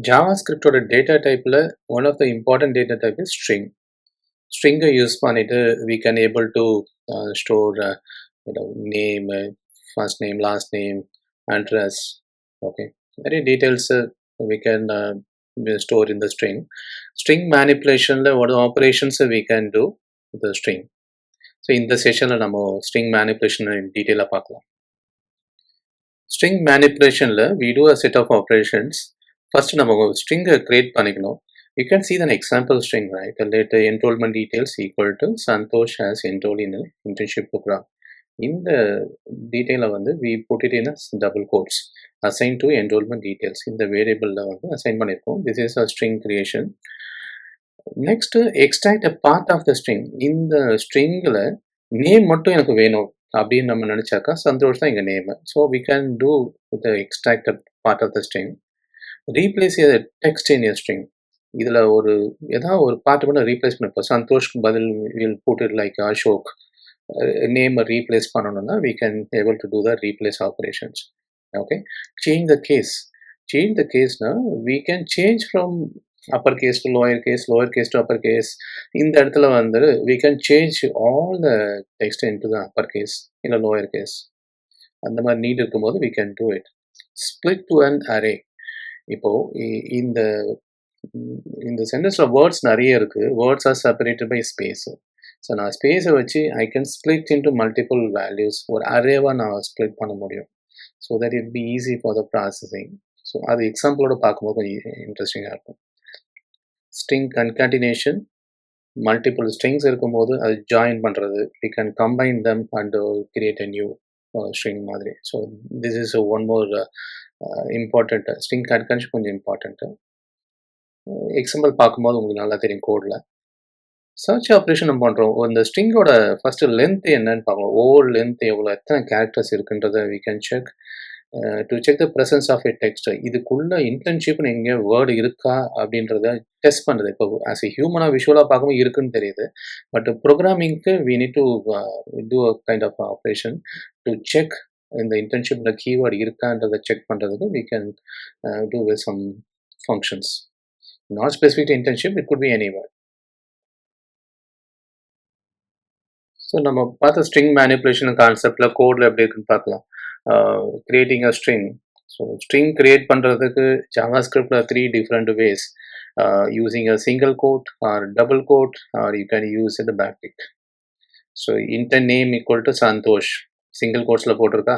JavaScript ஓட data டைப்ல one of the important data type is string. ஸ்ட்ரிங்கை use பண்ணிட்டு we can able to store name, first name, last name, address. Okay, very details we can store in the string. String manipulationல what operations we can do with the string. So இந்த செஷனில் நம்ம string manipulation டீட்டெயிலாக பார்க்கலாம். String மேனிப்புலேஷனில் we do a set of operations. First நம்ம ஸ்ட்ரிங்கை create பண்ணிக்கணும். You can see an example string, right? Let enrollment details equal to Santosh has enrolled in an internship program. இந்த டீட்டெயிலை வந்து we put it in a double quotes. Assign to enrollment details. இந்த வேரியபிளில் வந்து assign பண்ணியிருக்கோம். This is a string creation. Next extract a part of the string. இந்த ஸ்ட்ரிங்கில் name மட்டும் எனக்கு வேணும் அப்படின்னு நம்ம நினச்சாக்கா சந்தோஷ் தான் எங்கள் name. So we can do the extract a part of the string. Replace a text in a string. இதில் ஏதாவது ஒரு பார்ட் மட்டும் ரீப்ளேஸ் பண்ணிப்போம். சந்தோஷ்க்கு பதில் will put it like Ashok. நேமை ரீப்ளேஸ் பண்ணணும்னா we can able to do the replace operations. Okay, change the case. Change the கேஸ்னா we can change from upper case to lower case to upper case. இந்த இடத்துல வந்து we can change all the text into the upper case in a lower case. அந்த மாதிரி NEET இருக்கும்போது we can do it. Split to an array. இப்போ இந்த இந்த சென்டென்ஸ்ல words நிறைய இருக்கு. Words are separated by space. So நான் ஸ்பேஸை வச்சு I can split into multiple values. ஒரு அரேவாக நான் ஸ்பிளிட் பண்ண முடியும். So that it be easy for the processing. So அது எக்ஸாம்பிளோட பார்க்கும்போது கொஞ்சம் இன்ட்ரெஸ்டிங்காக இருக்கும். ஸ்ட்ரிங் கன்காட்டினேஷன், மல்டிபிள் ஸ்ட்ரிங்ஸ் இருக்கும்போது அது ஜாயின் பண்ணுறது. We can combine them and create a new string மாதிரி. So this is one more important. String concatenation கொஞ்சம் இம்பார்ட்டண்ட்டு. எக்ஸாம்பிள் பார்க்கும்போது உங்களுக்கு நல்லா தெரியும் கோடில். சர்ச் ஆப்ரேஷன் நம்ம பண்ணுறோம். இந்த ஸ்ட்ரிங்கோட ஃபஸ்ட்டு லென்த் என்னன்னு பார்க்கணும். ஓவர் லென்த் எவ்வளோ, எத்தனை கேரக்டர்ஸ் இருக்குன்றதை we can check. To check the presence of a text. இதுக்குள்ள இன்டர்ன்ஷிப்னு எங்கே வேர்டு இருக்கா அப்படின்றத டெஸ்ட் பண்ணுறது. இப்போ ஆஸ் எ ஹியூமனாக விஷுவலாக பார்க்கும்போது இருக்குன்னு தெரியுது. பட் ப்ரோக்ராமிங்க்கு we need to do a kind of operation to check இந்த இன்டர்ன்ஷிப்பில் கீவேர்டு இருக்கான்றதை செக் பண்ணுறதுக்கு we can do with some functions. Not specific to internship, it could be any word. So நம்ம பார்த்த ஸ்ட்ரிங் மேனிப்புலேஷன் கான்செப்டில் கோடில் எப்படி இருக்குன்னு பார்க்கலாம். Creating a string. So string create பண்ணுறதுக்கு ஜாவாஸ்கிரிப்டில் 3 different ways. Using a single quote or double quote, or you can use the backtick. So intern name equal to Santosh, single quotesல போட்டிருக்கா.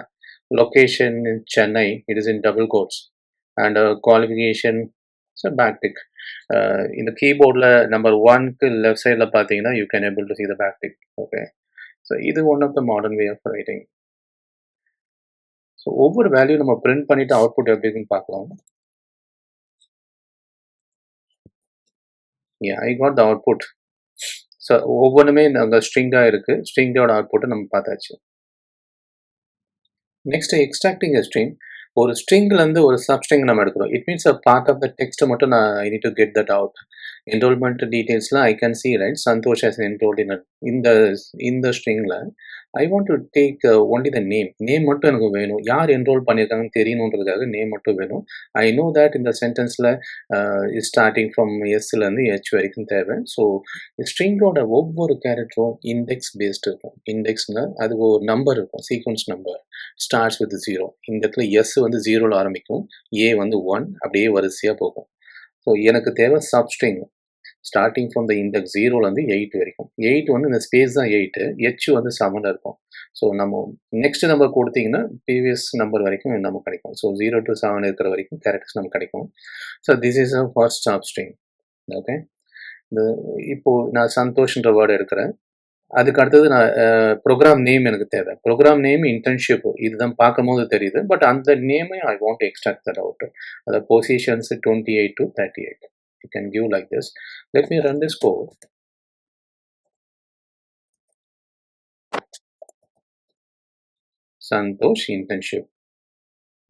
Location in Chennai, it is in double quotes. And qualification, so backtick. இந்த கீபோர்டில் number 1க்கு left சைடில் பார்த்தீங்கன்னா you can able to see the backtick. Okay, so இது one of the modern way of writing. So ஒவ்வொரு value நம்ம print பண்ணிட்டு output எப்படி இருக்குன்னு பார்க்கலாம். I got the output. So ஒவ்வொன்றுமே நாங்கள் ஸ்ட்ரிங்காக இருக்குது. ஸ்ட்ரிங்கோட அவுட்புட்டை நம்ம பார்த்தாச்சு. Next extracting a string. ஒரு ஸ்ட்ரிங்லேருந்து ஒரு சப்ஸ்ட்ரிங் நம்ம எடுக்கிறோம். It means a part of the டெக்ஸ்ட்டை மட்டும் நான் I need to get that out. Enrolment டீட்டெயில்ஸ்லாம் I can see right Santosh has enrolled in இந்த ஸ்ட்ரிங்கில் I want to take only the name மட்டும் எனக்கு வேணும். யார் என்ரோல் பண்ணியிருக்காங்கன்னு தெரியணுன்றதுக்காக நேம் மட்டும் வேணும். ஐ நோ தட் இந்த சென்டென்ஸில் ஸ்டார்டிங் ஃப்ரம் எஸ்லேருந்து ஹெச் வரைக்கும் தேவை. ஸோ ஸ்ட்ரிங்கோட ஒவ்வொரு கேரக்டரும் இண்டெக்ஸ் பேஸ்டு இருக்கும். இண்டெக்ஸ்னால் அது ஒரு நம்பர் இருக்கும், சீக்வன்ஸ் நம்பர் ஸ்டார்ட்ஸ் வித் 0. இந்த இடத்துல எஸ் வந்து 0ல் ஆரம்பிக்கும், ஏ வந்து 1, அப்படியே வரிசையாக போகும். ஸோ எனக்கு தேவை substring starting from the index 0லேருந்து 8 வரைக்கும். 8 வந்து இந்த ஸ்பேஸ் தான் 8, ஹெச் வந்து 7 இருக்கும். ஸோ நம்ம நெக்ஸ்ட் நம்பர் கொடுத்தீங்கன்னா ப்ரீவியஸ் நம்பர் வரைக்கும் நமக்கு கிடைக்கும். ஸோ 0 to 7 இருக்கிற வரைக்கும் கேரக்டர்ஸ் நமக்கு கிடைக்கும். So this is a first substring. Okay, இப்போது நான் சந்தோஷ்ன்ற வேர்டு எடுக்கிறேன். அதுக்கு அடுத்தது நான் ப்ரோக்ராம் நேம் எனக்கு தேவை. ப்ரோக்ராம் நேம் இன்டர்ன்ஷிப் இதுதான் பார்க்கும்போது தெரியுது. பட் அந்த நேமை ஐ want to extract that out. அந்த positions 28 to 38. You can give like this. Let me run this code. Santosh internship.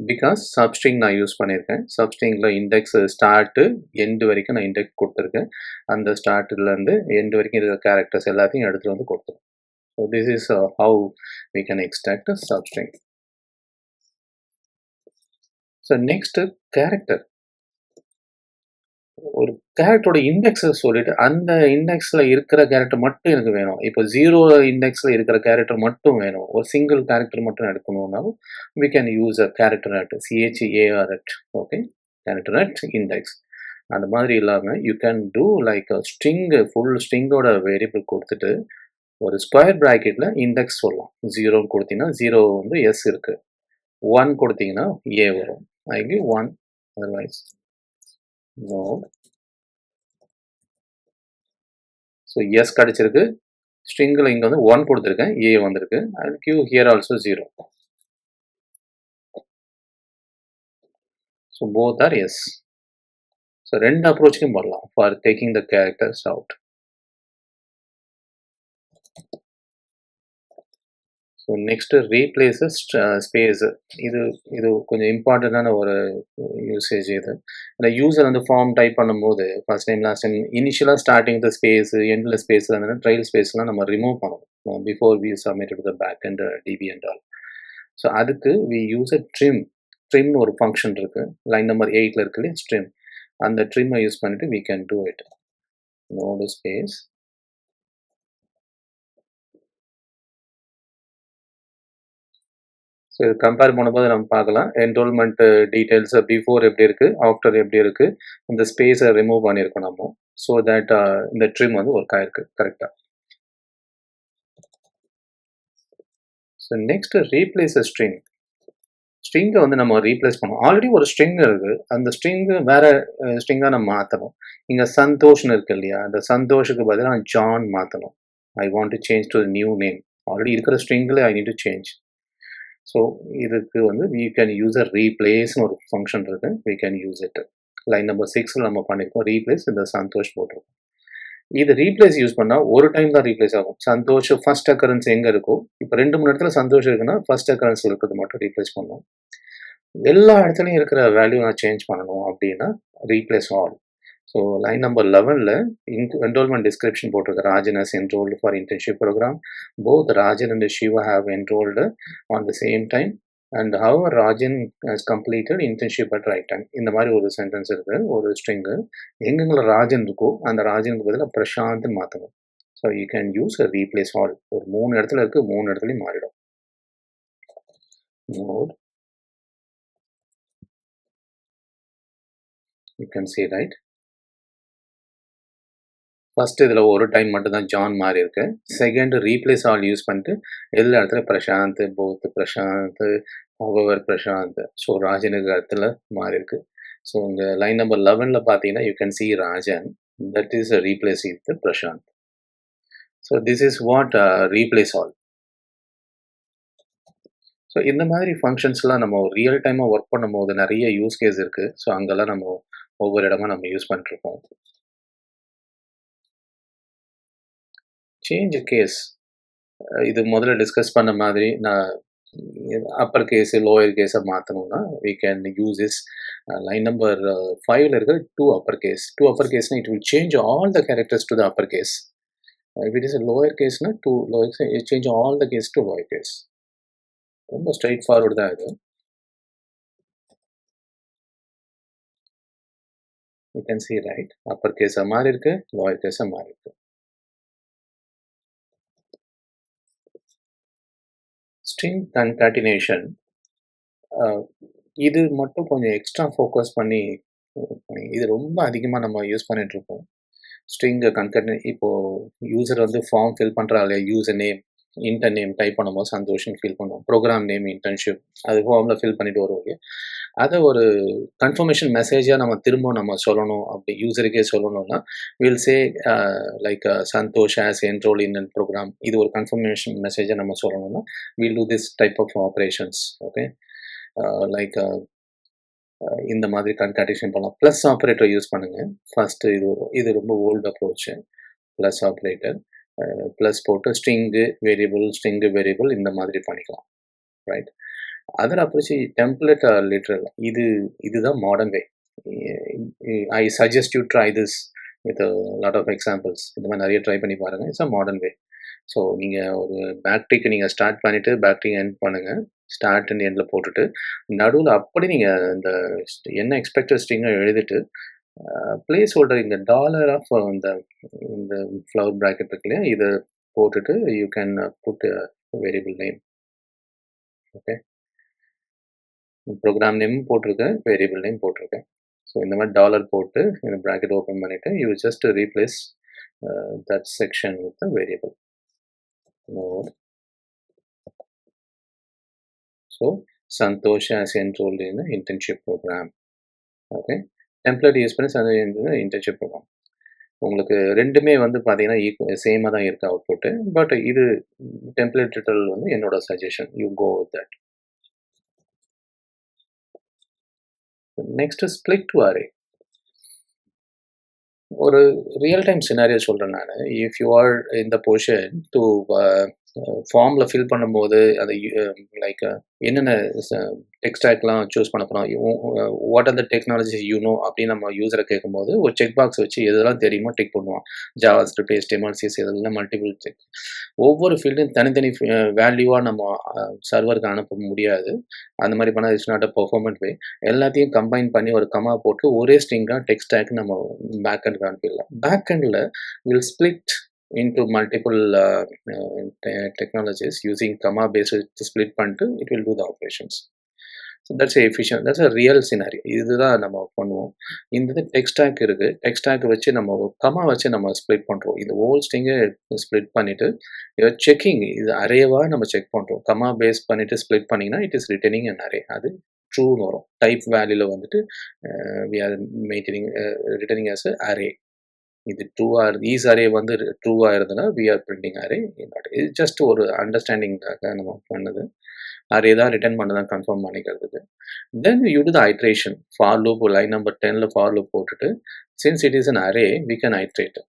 Because substring நான் யூஸ் பண்ணியிருக்கேன். சப்ஸ்ட்ரிங்கில் இண்டெக்ஸ் ஸ்டார்ட்டு எண்டு வரைக்கும் நான் இண்டெக்ஸ் கொடுத்துருக்கேன். அந்த ஸ்டார்ட்லேருந்து எண்டு வரைக்கும் இருக்கிற கேரக்டர்ஸ் எல்லாத்தையும் எடுத்துகிட்டு வந்து கொடுத்துருக்கேன். So this is how we can extract a substring. So next, character. ஒரு கேரக்டரோட இண்டெக்ஸ சொல்லிட்டு, அந்த இண்டெக்ஸ்ல இருக்கிற கேரக்டர் மட்டும் எனக்கு வேணும். இப்போ 0 இண்டெக்ஸ்ல இருக்கிற கேரக்டர் மட்டும் வேணும். ஒரு சிங்கிள் கேரக்டர் மட்டும் எடுக்கணும்னாலும், we can use a character at CHART okay. Character at index. அந்த மாதிரி இல்லாம, you can do like a string full ஸ்ட்ரிங்கோட வேரியபிள் குடுத்துட்டு, ஒரு ஸ்கொயர் பிராக்கெட்ல இண்டெக்ஸ் சொல்லலாம். 0ன்னு குடுத்தீங்கன்னா, 0 வந்து S இருக்கு. 1 குடுத்தீங்கன்னா, A வரும். I give 1 otherwise node. So S கிடைச்சிருக்கு. ஸ்ட்ரிங்கில் இங்கே வந்து 1 கொடுத்துருக்கேன். ஏ வந்திருக்கு. I will give here also 0. So both are S. So 2 அப்ரோச்சுக்கும் பண்ணலாம் for taking the characters out. So next replaces space. இது இது கொஞ்சம் இம்பார்ட்டண்ட்டான ஒரு யூசேஜ் இது. இந்த யூசர் வந்து ஃபார்ம் டைப் பண்ணும்போது ஃபர்ஸ்ட் டைம் லாஸ்ட் டைம் இனிஷியலாக ஸ்டார்டிங் த ஸ்பேஸ் எண்டில் ஸ்பேஸ் அந்த ட்ரையல் ஸ்பேஸ்லாம் நம்ம ரிமூவ் பண்ணணும் before we submit to the back and DB and all. So அதுக்கு வி யூஸ் அ ட்ரிம்னு ஒரு ஃபங்க்ஷன் இருக்குது. லைன் நம்பர் 8ல் இருக்கு இல்லையா ட்ரிம். அந்த ட்ரிம்மை யூஸ் பண்ணிட்டு we can do it. Node space so இது கம்பேர் பண்ணும்போது நம்ம பார்க்கலாம். என்ரோல்மெண்ட் டீட்டெயில்ஸ் பிஃபோர் எப்படி இருக்குது, ஆஃப்டர் எப்படி இருக்குது, இந்த ஸ்பேஸை ரிமூவ் பண்ணியிருக்கோம் நம்ம. ஸோ தட் இந்த ட்ரிம் வந்து ஒர்க் ஆயிருக்கு கரெக்டாக. So next replace a string. ஸ்ட்ரிங்கை வந்து நம்ம ரீப்ளேஸ் பண்ணோம். ஆல்ரெடி ஒரு ஸ்ட்ரிங் இருக்குது. அந்த ஸ்ட்ரிங்கு வேற ஸ்ட்ரிங்காக நம்ம மாற்றணும். இங்கே சந்தோஷ்னு இருக்கு இல்லையா, அந்த சந்தோஷுக்கு பதிலாக ஜான் மாற்றணும். I want to change to new name. Already இருக்கிற ஸ்ட்ரிங்கில் I need to change. So இதுக்கு வந்து we can use a replaceன்னு ஒரு ஃபங்க்ஷன் இருக்கு. we can use it. Line number 6ல் நம்ம பண்ணியிருக்கோம். ரீப்ளேஸ் இந்த சந்தோஷ் போட்டிருக்கோம். இது ரீப்ளேஸ் யூஸ் பண்ணால் ஒரு டைம் தான் ரீப்ளேஸ் ஆகும். சந்தோஷ் ஃபர்ஸ்ட் அக்கரன்ஸ் எங்கே இருக்கோ, இப்போ 2 3 இடத்துல சந்தோஷ் இருக்குன்னா ஃபர்ஸ்ட் அக்கரன்ஸ் இருக்கிறது மட்டும் ரீப்ளேஸ் பண்ணணும். எல்லா இடத்துலையும் இருக்கிற வேல்யூ நான் சேஞ்ச் பண்ணணும் அப்படின்னா replace all. So line number 11ல் என்ரோல்மெண்ட் டிஸ்கிரிப்ஷன் போட்டிருக்கு. Rajan has enrolled for internship program. Both Rajan and Shiva have enrolled on the same time. And however Rajan has completed internship at right time. இந்த மாதிரி ஒரு sentence இருக்கு, ஒரு string. எங்கெங்களை Rajan இருக்கோ அந்த ராஜனுக்கு பதிலாக பிரசாந்த் மாற்றணும். So you can use a replace all. ஒரு 3 இடத்துல இருக்கு, 3 இடத்துலையும் மாறிடும். Node. You can see right. First இதில் ஒரு டைம் மட்டும் தான் ஜான் மாறி இருக்கு. செகண்ட் ரீப்ளேஸ் ஆல் யூஸ் பண்ணிட்டு எல்லா இடத்துல Prashanth, both Prashanth, however Prashanth. So ராஜனுக்கு இடத்துல மாறி இருக்கு. ஸோ இந்த லைன் நம்பர் 11ல் பார்த்தீங்கன்னா you can see Rajan, that is replace with Prashanth. So this is what replace all. So இந்த மாதிரி ஃபங்க்ஷன்ஸ்லாம் நம்ம ரியல் டைமாக ஒர்க் பண்ணும்போது நிறைய யூஸ் கேஸ் இருக்குது. ஸோ அங்கெல்லாம் நம்ம ஒவ்வொரு இடமா நம்ம யூஸ் பண்ணிட்டுருக்கோம். Change case. இது முதல்ல டிஸ்கஸ் பண்ண மாதிரி நான் அப்பர் கேஸு லோயர் கேஸை மாற்றணும்னா we can use this. Line number 5ல் இருக்கிற 2 upper case. 2 upper caseனா it will change all the characters to the upper case. If it is a lower caseனா 2 lower case, it change all the case to lower case. ரொம்ப straightforward தான் இது. You can see right. upper case மாறி இருக்கு, lower case மாறி இருக்கு. String concatenation. இது மட்டும் கொஞ்சம் எக்ஸ்ட்ரா ஃபோக்கஸ் பண்ணி இது ரொம்ப அதிகமாக நம்ம யூஸ் பண்ணிகிட்ருக்கோம். ஸ்ட்ரிங்கை இப்போது யூசர் வந்து ஃபார்ம் ஃபில் பண்ணுறாங்க, user name intern name type பண்ணும்போது சந்தோஷம் ஃபில் பண்ணுவோம். ப்ரோக்ராம் நேம் இன்டர்ன்ஷிப் அது ஃபார்மில் ஃபில் பண்ணிட்டு வருவாங்க. அதை ஒரு கன்ஃபர்மேஷன் மெசேஜாக நம்ம சொல்லணும். அப்படி யூசருக்கே சொல்லணும்னா will say like Santosh as enroll in program. இது ஒரு கன்ஃபர்மேஷன் மெசேஜாக நம்ம சொல்லணும்னா will do this type of operations. Okay, like இந்த மாதிரி கன்காட்டேஷன் பண்ணலாம். ப்ளஸ் ஆப்ரேட்டர் யூஸ் பண்ணுங்கள். ஃபஸ்ட்டு இது ரொம்ப old approach. Plus operator plus போட்டு ஸ்ட்ரிங்கு வேரியபிள் இந்த மாதிரி பண்ணிக்கலாம். Right. Other approach template literal. இதுதான் modern way. I suggest you try this with lot of examples. இந்த மாதிரி நிறைய ட்ரை பண்ணி பாருங்கள். It's a modern way. So நீங்கள் ஒரு பேக்ட்ரிக்கு நீங்கள் ஸ்டார்ட் பண்ணிவிட்டு பேக்ட்ரிக் எண்ட் பண்ணுங்கள். ஸ்டார்ட் அண்ட் எண்டில் போட்டுட்டு நடுவில் அப்படி நீங்கள் இந்த என்ன எக்ஸ்பெக்டட் ஸ்ட்ரிங்கை எழுதிட்டு பிளேஸ் ஹோல்டர் இந்த டாலர் ஆஃப் இந்த ஃப்ளவர் ப்ராக்கெட் இருக்கு இல்லையா, இதை போட்டுட்டு you can put variable name. Okay, program நேமும் போட்டிருக்கேன், வேரியபிள் நேம் போட்டிருக்கேன். ஸோ இந்த மாதிரி டாலர் போட்டு இந்த ப்ராக்கெட் ஓப்பன் பண்ணிவிட்டு you just replace that section with the variable. So Santosh has enrolled in the internship program. Okay, template use பண்ணி internship program. உங்களுக்கு ரெண்டுமே வந்து பார்த்தீங்கன்னா சேமாக தான் இருக்குது அவுட்புட்டு. பட் இது டெம்ப்ளேட் ட்யூட்டோரியல் வந்து என்னோட suggestion, you go with that. Next split to array. ஒரு ரியல் டைம் சினாரியோ சொல்கிறேன் நான். If you are in the position to ஃபார்மில் ஃபில் பண்ணும்போது அது லைக் என்னென்ன டெக் ஸ்டாக்லாம் சூஸ் பண்ண போகிறோம், what are the technologies you know அப்படின்னு நம்ம யூஸரை கேட்கும்போது ஒரு செக் பாக்ஸ் வச்சு எதெல்லாம் தெரியுமோ டிக் பண்ணுவோம். ஜாவா ஸ்கிரிப்ட், HTML, CSS இதெல்லாம் மல்டிபிள் செக். ஒவ்வொரு ஃபீல்டும் தனித்தனி வேல்யூவாக நம்ம சர்வருக்கு அனுப்ப முடியாது. அந்த மாதிரி பண்ணால் இட்ஸ் நாட் அ பெர்ஃபார்மன்ட் வே. எல்லாத்தையும் கம்பைன் பண்ணி ஒரு கமா போட்டு ஒரே ஸ்ட்ரிங்காக டெக் ஸ்டாக் நம்ம பேக் அண்ட் அனுப்பிடலாம். பேக் எண்டில் will split into multiple technologies using comma based split பண்ணிட்டு it will do the operations. So that's a efficient, that's a real scenario. இதுதான் நம்ம பண்ணுவோம். இந்த டெக் ஸ்டாக் இருக்குது, டெக் ஸ்டாக் வச்சு நம்ம கமா வச்சு நம்ம ஸ்ப்ளிட் பண்ணுறோம். இந்த ஹோல் ஸ்ட்ரிங்கை ஸ்ப்ளிட் பண்ணிவிட்டு செக்கிங் இது அரேவா நம்ம செக் பண்ணுறோம். கமா பேஸ் பண்ணிவிட்டு ஸ்ப்ளிட் பண்ணிங்கன்னா it is returning an array. அது ட்ரூன்னு வரும். டைப் வேல்யூவில் வந்துட்டு we are maintaining returning as a array. இது ஈஸ் அரே வந்து ட்ரூவாக இருந்ததுன்னா வி ஆர் பிரிண்டிங் அரே. இது ஜஸ்ட் ஒரு அண்டர்ஸ்டாண்டிங்காக நம்ம பண்ணது. அரே தான் ரிட்டர்ன் பண்ணதான் கன்ஃபார்ம் பண்ணிக்கிறதுக்கு. Then you do the iteration. For loop line number 10ல் ஃபார் லூப் போட்டுட்டு since it is an array we can iterate.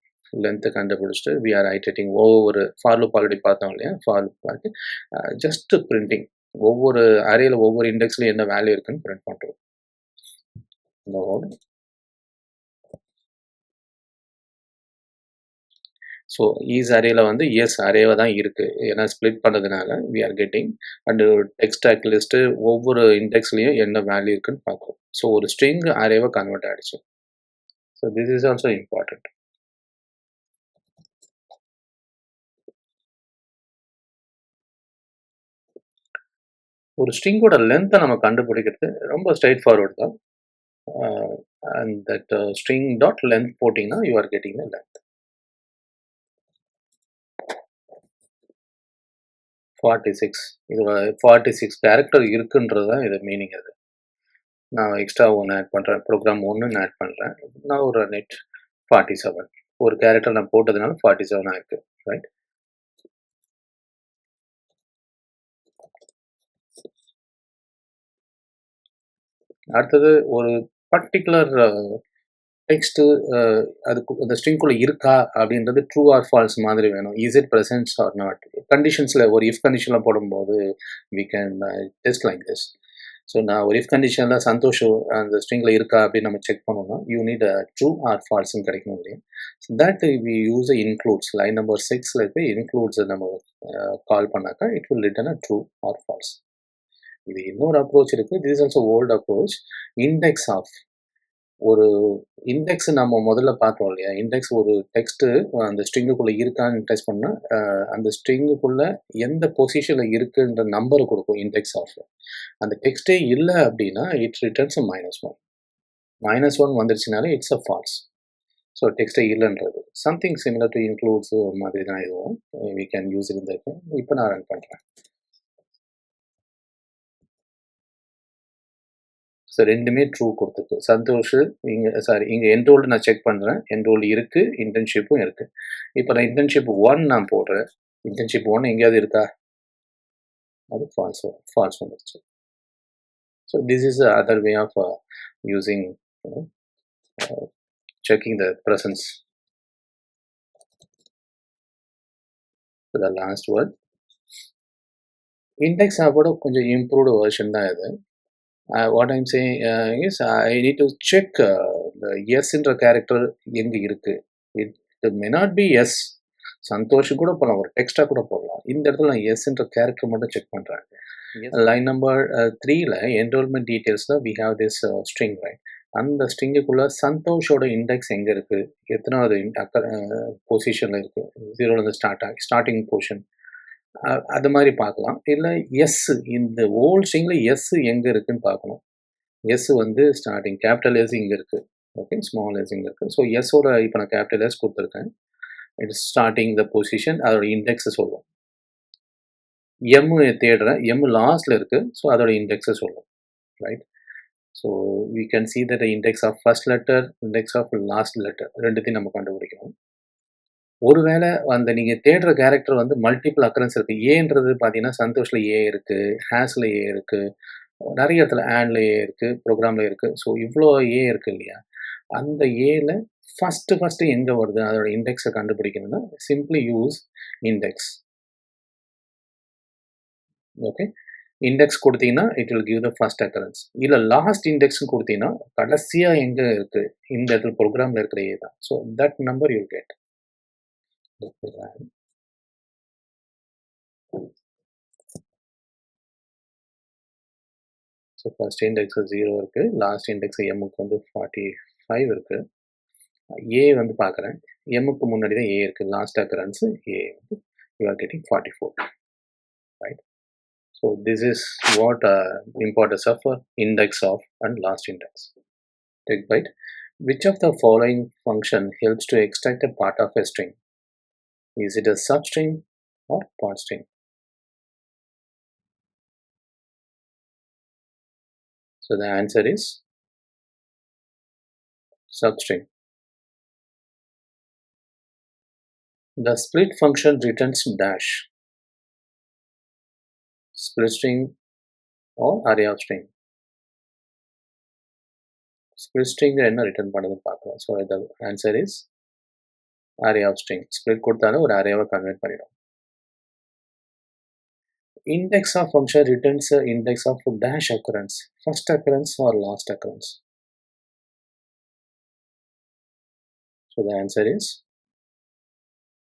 லென்த்தை கண்டுபிடிச்சிட்டு வி ஆர் ஐட்ரேட்டிங். ஒவ்வொரு ஃபார் லூப் ஆல்ரெடி பார்த்தோம் இல்லையா, ஃபார் லூப் பார்த்து ஜஸ்ட் பிரிண்டிங். ஒவ்வொரு அரேயில் ஒவ்வொரு இண்டெக்ஸ்லையும் என்ன வேல்யூ இருக்குன்னு பிரிண்ட் பண்ணுறோம். ஸோ ஈஸ் அரேல வந்து எஸ் அரேவை தான் இருக்குது, ஏன்னா ஸ்ப்ளிட் பண்ணுறதுனால we are getting. And text stack list ஒவ்வொரு இண்டெக்ஸ்லையும் என்ன வேல்யூ இருக்குன்னு பார்க்குறோம். ஸோ ஒரு ஸ்ட்ரிங் அரேவை கன்வெர்ட் ஆகிடுச்சு. So this is also important. ஒரு ஸ்ட்ரிங்கோட லென்த்தை நம்ம கண்டுபிடிக்கிறது ரொம்ப ஸ்ட்ரைட் ஃபார்வர்டு தான். And that string dot length போட்டிங்கன்னா you are getting the length. 46. இது 46 கேரக்டர் இருக்குன்றது தான் இது மீனிங். அது நான் எக்ஸ்ட்ரா ஒன்று ஆட் பண்ணுறேன், ப்ரோக்ராம் 1 ஆட் பண்ணுறேன். நான் ஒரு நெட் 47 ஒரு கேரக்டர் நான் போட்டதுனால 47 ஆயிருக்கு, ரைட்? அடுத்தது ஒரு பர்டிகுலர் டெக்ஸ்ட்டு அதுக்கு அந்த ஸ்ட்ரிங்குள்ளே இருக்கா அப்படின்றது ட்ரூ ஆர் ஃபால்ஸ் மாதிரி வேணும். Is it presence or not? கண்டிஷன்ஸில் ஒரு இஃப் கண்டிஷனில் போடும்போது we can test like this. So நான் ஒரு இஃப் கண்டிஷனில் சந்தோஷ் அந்த ஸ்ட்ரிங்கில் இருக்கா அப்படின்னு நம்ம செக் பண்ணோம்னா யூ நீட் ட்ரூ ஆர் ஃபால்ஸ்ன்னு கிடைக்கணும் இல்லையா. So that we use includes. Line number 6ல் இருக்க இன்க்ளூட்ஸ் நம்ம கால் பண்ணாக்கா it will return a true or false. இது இன்னொரு அப்ரோச் இருக்குது. This is also old approach. Index of. ஒரு இண்டெக்ஸ் நம்ம முதல்ல பார்த்தோம் இல்லையா, இண்டெக்ஸ் ஒரு டெக்ஸ்ட்டு அந்த ஸ்ட்ரிங்குக்குள்ளே இருக்கான்னு டெஸ்ட் பண்ணால் அந்த ஸ்ட்ரிங்குக்குள்ளே எந்த பொசிஷனில் இருக்குன்ற நம்பரை கொடுக்கும் இண்டெக்ஸ் ஆஃப். அந்த டெக்ஸ்ட்டே இல்லை அப்படின்னா இட் ரிட்டர்ன்ஸ் -1. -1 வந்துருச்சுனாலே இட்ஸ் அ ஃபால்ஸ். ஸோ டெக்ஸ்ட்டே இல்லைன்றது சம்திங் சிமிலர் டு இன்க்ளூட்ஸ் மாதிரி தான் இதுவும். வி கேன் யூஸ் இருந்திருக்கு. இப்போ நான் ரன் பண்ணுறேன். ஸோ ரெண்டுமே ட்ரூ கொடுத்துருக்கு. சந்தோஷ் இங்கே என்ரோல்டு நான் செக் பண்ணுறேன். என்ரோல்டு இருக்குது, இன்டர்ன்ஷிப்பும் இருக்குது. இப்போ நான் இன்டர்ன்ஷிப் 1 நான் போடுறேன். இன்டர்ன்ஷிப் 1 எங்கேயாவது இருக்கா? அது ஃபால்ஸ் வந்துருச்சு. So this is other way of using checking the presence. The last word. Index ஆப்போட கொஞ்சம் இம்ப்ரூவ்டு வெர்ஷன் தான் இது. What I'm saying is I need to check the yes-ன்ற கேரக்டர் எங்கே இருக்குது. It may not be yes. Santhosh கூட போகலாம், ஒரு டெக்ஸ்டாக கூட போடலாம். இந்த இடத்துல நான் yes-ன்ற கேரக்டர் மட்டும் செக் பண்ணுறேன். லைன் நம்பர் 3ல் என்ரோல்மெண்ட் டீட்டெயில்ஸில் we have this string, right? அந்த ஸ்ட்ரிங்குக்குள்ள சந்தோஷோட இண்டெக்ஸ் எங்கே இருக்குது, எத்தனாவது பொசிஷனில் இருக்குது, ஜீரோலேருந்து ஸ்டார்டிங் போர்ஷன் அது மாதிரி பார்க்கலாம். இல்லை எஸ், இந்த ஹோல் ஸ்ட்ரிங்கில் எஸ் எங்கே இருக்குதுன்னு பார்க்கணும். எஸ் வந்து ஸ்டார்டிங் கேபிட்டல் எஸ் இங்கே இருக்குது, ஓகே, ஸ்மால் எஸ் இங்கே இருக்குது. ஸோ எஸ்ஸோட இப்போ நான் கேபிட்டல் எஸ் கொடுத்துருக்கேன். இட்ஸ் ஸ்டார்டிங் த பொசிஷன், அதோட இண்டெக்ஸை சொல்லும். எம் தேடுறேன், எம் லாஸ்ட்டில் இருக்குது, ஸோ அதோட இண்டெக்ஸை சொல்லும், right. So we can see that the index of first letter, index of last letter ரெண்டுத்தையும் நம்ம கண்டுபிடிக்கணும். ஒருவேளை அந்த நீங்கள் தேடுற கேரக்டர் வந்து மல்டிபிள் அக்கரன்ஸ் இருக்குது. ஏன்றது பார்த்தீங்கன்னா சந்தோஷில் ஏ இருக்குது, ஹேஸில் ஏ இருக்குது, நிறைய இடத்துல ஆண்டில் ஏ இருக்குது, ப்ரோக்ராமில் இருக்குது. ஸோ இவ்வளோ ஏ இருக்குது இல்லையா, அந்த ஏல ஃபஸ்ட்டு எங்கே வருது அதோட இண்டெக்ஸை கண்டுபிடிக்கணும்னா simply use index. Okay, index கொடுத்தீங்கன்னா it will give the first occurrence. இல்லை லாஸ்ட் இண்டெக்ஸ்னு கொடுத்தீங்கன்னா கடைசியாக எங்கே இருக்குது இந்த இடத்துல ப்ரோக்ராமில் இருக்கிற ஏ தான். So that number you get. So first index 0 இருக்குது, லாஸ்ட் இண்டெக்ஸ் எம்முக்கு வந்து 45 இருக்குது. ஏ வந்து பார்க்குறேன், எம்முக்கு முன்னாடி தான் ஏ இருக்குது, லாஸ்ட் அக்கரன்ஸு ஏ வந்து you are getting 44, right. So this is what importance of index of and last index. Take bite. Which of the following function helps to extract a part of a string? Is it a substring or part string? So the answer is substring. The split function returns dash. Split string or array of string. Split string என்ன return பண்ணுதுன்னு பார்க்கலாம். So the answer is array of string. Split கொடுத்தாலும் ஒரு அரேவை convert பண்ணிடும். Index of function returns a index of dash occurrence, first occurrence or last occurrence. So the answer is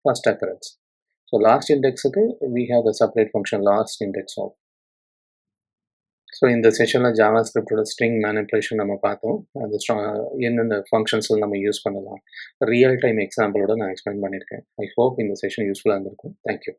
first occurrence. So last index we have the separate function last index of. So இந்த செஷனில் ஜாவாஸ்கிரிப்டோட string manipulation நம்ம பார்த்தோம். அந்த என்னென்ன ஃபங்க்ஷன்ஸில் நம்ம use பண்ணலாம் real time எக்ஸாம்பிளோட நான் explain பண்ணியிருக்கேன். ஐ ஹோப் இந்த செஷன் யூஸ்ஃபுல்லாக இருந்திருக்கும். தேங்க்யூ.